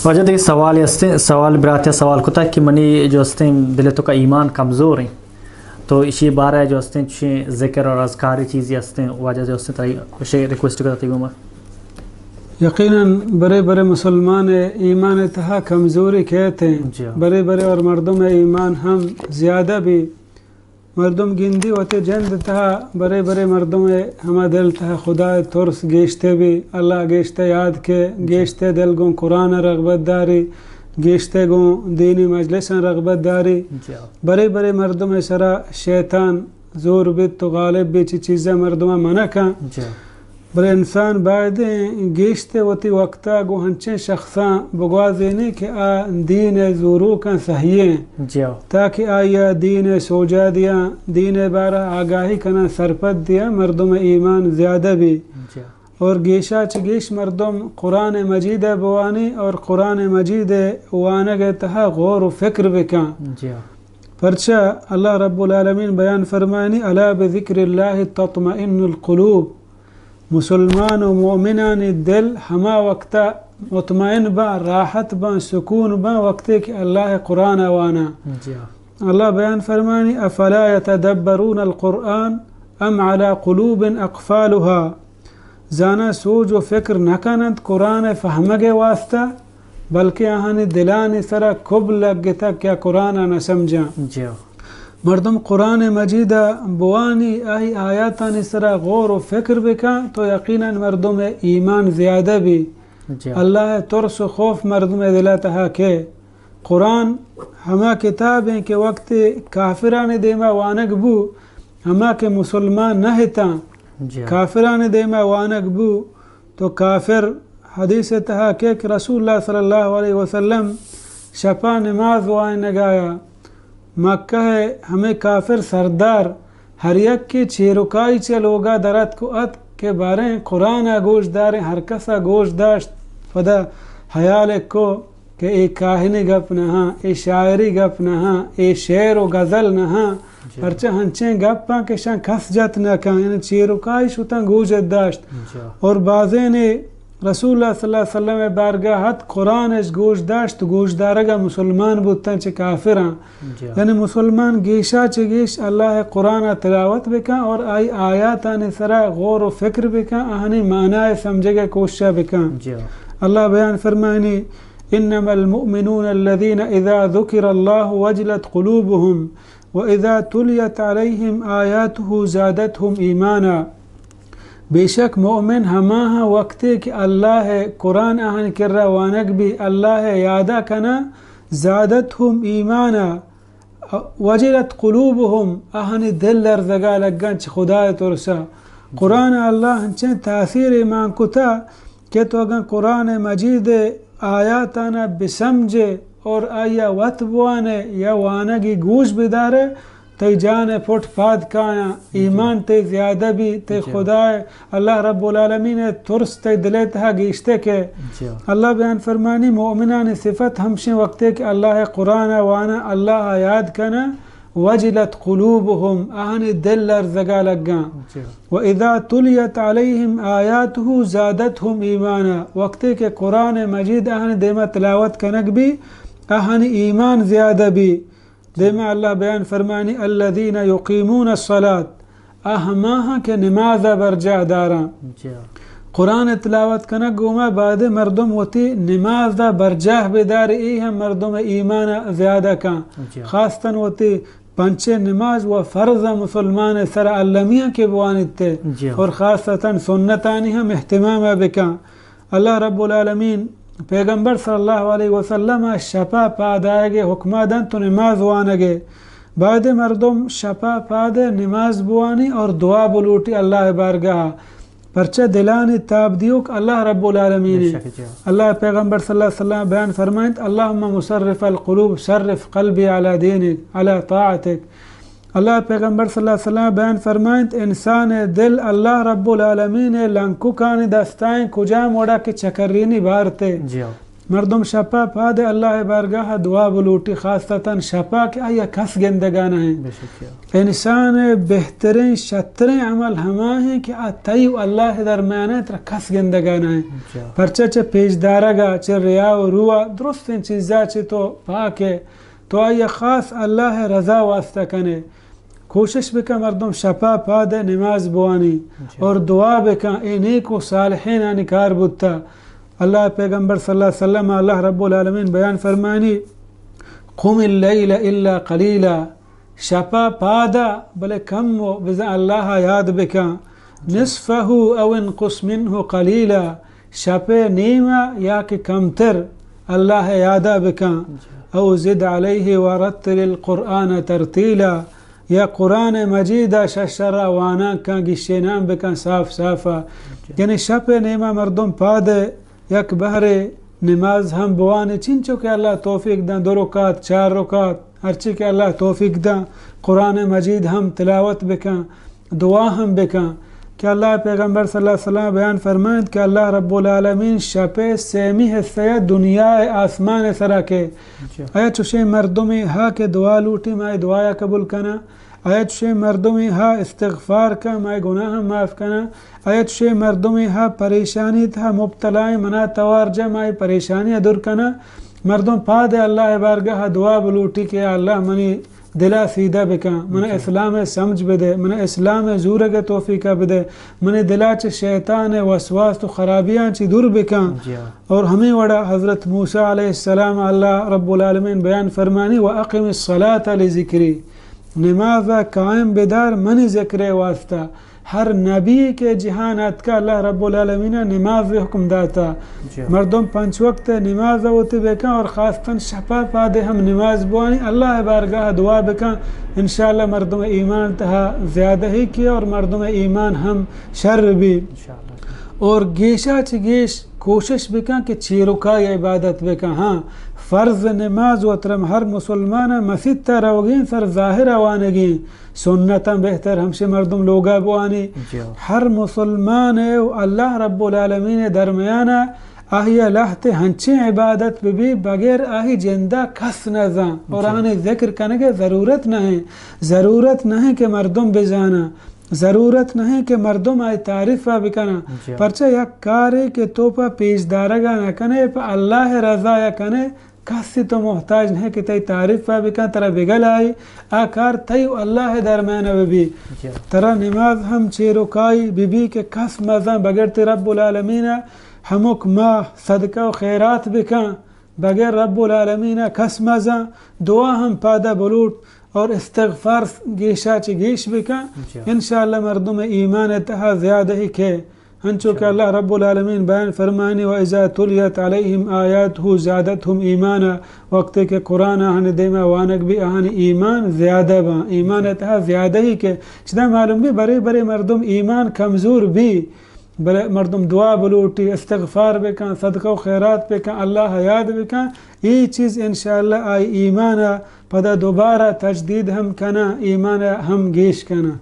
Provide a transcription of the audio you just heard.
وجہ دیکھ سوال براتے سوال کتا کہ منی جو ہستے دل تو کا ایمان کمزور ہیں تو اسی بارہ جو ہستے ذکر اور اذکاری چیزیں ہستے وجہ جو ہستے اسے ریکویسٹ کرتے ہیں یقیناً بڑے بڑے مسلمان ایمان تہا کمزوری کہتے ہیں بڑے بڑے اور مردم ایمان ہم زیادہ بھی مردم گندی ہوتے جند تہا بڑے بڑے مردم ہما دل تہا خدا ترس گیشتے بھی اللہ گیشتے یاد کے گیشتے دل گوں قرآن رغبت داری گیشتے گوں دینی مجلس رغبت داری بڑے بڑے مردم سرا شیطان زور بیت تو غالب بھی چیزیں مردمہ منع کھاں بڑے انسان بعد گیشتے ہوتی وقتا گو ہنچے شخصاں بگوازینے کہ دین زورو کا صحیح ہیں تاکہ آیا دین سوجا دیا دین بارہ آگاہی کنا سرپت دیا مردم ایمان زیادہ بھی اور گیشا چگیش مردم قرآن مجید بوانی اور قرآن مجید وانگ تہا غور و فکر بکاں پرچہ اللہ رب العالمین بیان فرمانی الا بذکر اللہ تطمئن القلوب مسلمان و مومنان دل ہما وقتا مطمئن با راحت با سکون با وقتے کہ اللہ قرآن وانا اللہ بیان فرمانی افلا يتدبرون القرآن ام على قلوب اقفالها زانا سوچ و فکر نکنند قرآن فہمگے واسطہ بلکہ آہانی دلانی سرا کب لگتا کیا قرآن نہ سمجھا مردم قرآن مجید بوانی آئی آیاتانی سرا غور و فکر بکا تو یقیناً مردم ایمان زیادہ بھی اللہ ترس و خوف مردم دلتا کہ قرآن ہما کتاب ہیں کہ وقت کافران دیما وانگ بو ہما کے مسلمان نہ ہتا کافران دیما وانگ بو تو کافر حدیث تہا کہ رسول اللہ صلی اللہ علیہ وسلم شپا نماز وائن نگایا مکہ ہے ہمیں کافر سردار ہر یک کی چیرکائی چلوگا درت کو ات کے بارے قرآن گوش داریں ہر کسا گوش داشت فدا حیال کو کہ اے کاہنی گپ نہاں اے شاعری گپ نہاں اے شعر و غزل نہاں پرچہ ہنچیں گپاں کے شاں کس جت نہ کھاں یعنی چیرکائی شتاں گوشت داشت اور بعضیں نے رسول اللہ صلی اللہ علیہ وسلم بارگاہت قرآن اس گوش داشت گوش دارگا مسلمان بودتاں چھ کافراں یعنی مسلمان گیشا چھ گیش اللہ قرآن تلاوت بکاں اور آئی آیاتانی سرا غور و فکر بکاں آہنی معنی سمجھے گا کوشش بکاں اللہ بیان فرمانی انما المؤمنون الذين اذا ذکر اللہ وجلت قلوبهم واذا تلیت علیہم آیاته زادتهم ایمانا بے شک مومن ہماہا وقتے کہ اللہ قرآن آہن کر رہا وانک بھی اللہ یادہ کنا زادتہم ایمانا وجلت قلوبہم آہن دل لرزگا لگن چھ خدا ترسا قرآن اللہ ہنچیں تاثیر ایمان کتا کہ تو اگر قرآن مجید آیاتانا بسمجھے اور آیا وط بوانے یا وانگی گوش بدارے تی جان پھٹ پاد کایا ایمان تی زیادہ بھی تی خدا اللہ رب العالمین ترس تی دلیتہا گیشتے کے اللہ بیان فرمانی مومنان صفت ہمشن وقتے کہ اللہ قرآن وانا اللہ یاد کنا وجلت قلوبهم آہن دل لرزگا لگا وَإِذَا تُلِيَتْ عَلَيْهِمْ آیاتُهُ زَادَتْهُمْ ایمانا وقتے کہ قرآن مجید آہن دیما تلاوت کنک بھی آہن ایمان زیادہ بھی دیما اللہ بیان فرمانی الذین یقیمون الصلاة اہماہا کے نماز برجہ دارا قرآن تلاوت کنک گوما بعد مردم ہوتی نماز برجہ بدار ای ہم مردم ایمان زیادہ کان خاصتاً ہوتی پنچے نماز و فرض مسلمان سر علمیہ کے بوانت تے اور خاصتاً سنتانی ہم اہتمام بکان اللہ رب العالمین پیغمبر صلی اللہ علیہ وسلم شپا پاد آئے گے حکمہ دن تو نماز وانگے بعد مردم شپا پاد نماز بوانی اور دعا بلوٹی اللہ بارگاہ پرچہ دلانی تاب دیوک اللہ رب العالمین اللہ پیغمبر صلی اللہ علیہ وسلم بیان فرمائیں اللہم مصرف القلوب صرف قلبی علی دینک علی طاعتک اللہ پیغمبر صلی اللہ علیہ وسلم بیان فرمائیں انسان دل اللہ رب العالمین لنکو کانی دستائیں کجا موڑا کے چکرینی بارتے مردم شپا پاد اللہ بارگاہ دعا بلوٹی خاصتاً شپا کہ آیا کس گندگانا ہیں انسان بہترین شترین عمل ہما ہیں کہ آتائی و اللہ درمیانے تر کس گندگانا ہیں پرچہ چھ پیش دارگا چھ ریا و روا درست ان چیزا چھ تو پاکے تو آیا خاص اللہ رضا واسطہ کنے کوشش بکا مردم شپا پاد نماز بوانی اور دعا بکا اے نیک و صالحین آنی کار بودتا اللہ پیغمبر صلی اللہ علیہ وسلم اللہ رب العالمین بیان فرمانی قم اللیل الا قلیلا شپا پادا بلے کم و بزا اللہ یاد بکا نصفہ او انقص منہ قلیلا شپے نیمہ یا کہ کمتر اللہ یادا بکا او زد علیہ ورتل القرآن ترتیلا یا قرآن مجیدہ ششرہ وانا کان گشینام بکن صاف صافا یعنی شپ نیمہ مردم پادے یک بہرے نماز ہم بوانے چنچو کہ اللہ توفیق دیں 2 رکعت 4 رکعت ہرچی کہ اللہ توفیق دیں قرآن مجید ہم تلاوت بکن دعا ہم بکن کہ اللہ پیغمبر صلی اللہ علیہ وسلم بیان فرمائند کہ اللہ رب العالمین شپے سیمی حصہ دنیا آسمان سرا کے آیا چوشے مردمی ہا کے دعا لوٹی مائے دعایا قبول کنا آیا چوشے مردمی ہا استغفار کا مائے گناہ معاف کنا آیا چوشے مردمی ہا پریشانی تھا مبتلائیں منا توارجہ مائے پریشانی دور کنا مردم پاد اللہ بارگاہ دعا بلوٹی کہ اللہ منی دلا سیدھا بکا من اسلام سمجھ بدے من اسلام زورگ توفیقہ بدے من دلا چ شیطان وسواس تو خرابیاں چی دور بکا اور ہمیں وڑا حضرت موسیٰ علیہ السلام اللہ رب العالمین بیان فرمانی وَأَقِمِ الصَّلَاةَ لِذِكْرِ نماز قائم بدار منی ذکر واسطہ ہر نبی کے جہانات کا اللہ رب العالمین نماز حکم داتا مردم 5 وقت نماز ہوتی بکا اور خاصتاً شپا پادے ہم نماز بوانی اللہ بارگاہ دعا بکا انشاءاللہ مردم ایمان تہا زیادہ ہی کیا اور مردم ایمان ہم شر بھی اور گیشا چگیش کوشش بکا کہ چیرکائی عبادت بکا ہاں فرض نماز و ترم ہر مسلمان مسجد تا روگین سر ظاہر آوانگین سنتا بہتر ہمشے مردم لوگا بوانی ہر مسلمان اللہ رب العالمین درمیانا آہی لحت ہنچے عبادت بھی بغیر آہی جندہ کس نظام اور آنے ذکر کرنے کے ضرورت نہیں کہ مردم بجانا ضرورت نہیں کہ مردم آئی تعریفہ بکنا پرچہ یک کارے کہ توپا پیش دارگا نہ کنے پا اللہ رضا یا کنے کسی تو محتاج نہیں کہ تی تعریفہ بکن ترہ بگل آئی آکار تی اللہ درمیان بھی ترہ نماز ہم چیرکائی بھی کہ کس مزاں بغیر تی رب العالمین ہمک ماہ صدقہ و خیرات بکن بغیر رب العالمین کس مزاں دعا ہم پادہ بلوٹ اور استغفار گیشا چی گیش بکا انشاءاللہ مردم ایمان اتہا زیادہ ہی کے ہنچو کہ اللہ رب العالمین بیان فرمانی وَإِذَا تُلِيَتْ عَلَيْهِمْ آيَاتُهُ زَادَتْهُمْ ایمانا وقت کے قرآن آہن دیما وانک بھی آہن ایمان زیادہ با ایمان اتہا زیادہ ہی کے چنہ معلوم بھی بڑے بڑے مردم ایمان کمزور بھی بلے مردم دعا بلوٹی استغفار بکن صدقہ و خیرات بکن اللہ یاد بکن یہ چیز انشاءاللہ آئی ایمان پدا دوبارہ تجدید ہم کنا ایمان ہم گیش کنا